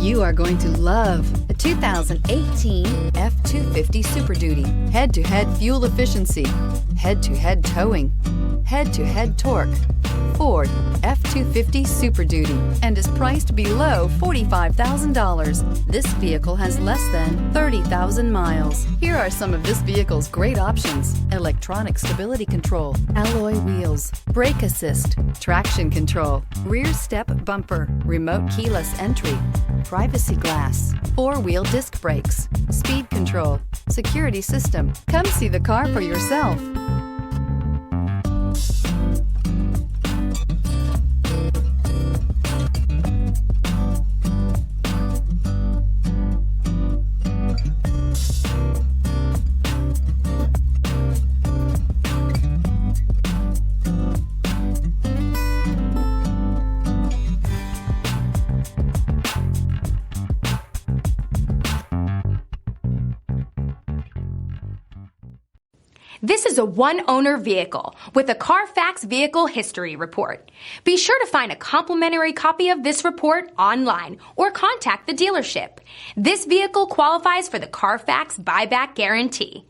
You are going to love the 2018 F-250 Super Duty. Head-to-head fuel efficiency, head-to-head towing, head-to-head torque. Ford F-250 Super Duty and is priced below $45,000. This vehicle has less than 30,000 miles. Here are some of this vehicle's great options: electronic stability control, alloy wheels, brake assist, traction control, rear step bumper, remote keyless entry, privacy glass, four-wheel disc brakes, speed control, security system. Come see the car for yourself. This is a one-owner vehicle with a CARFAX Vehicle History Report. Be sure to find a complimentary copy of this report online or contact the dealership. This vehicle qualifies for the CARFAX Buyback Guarantee.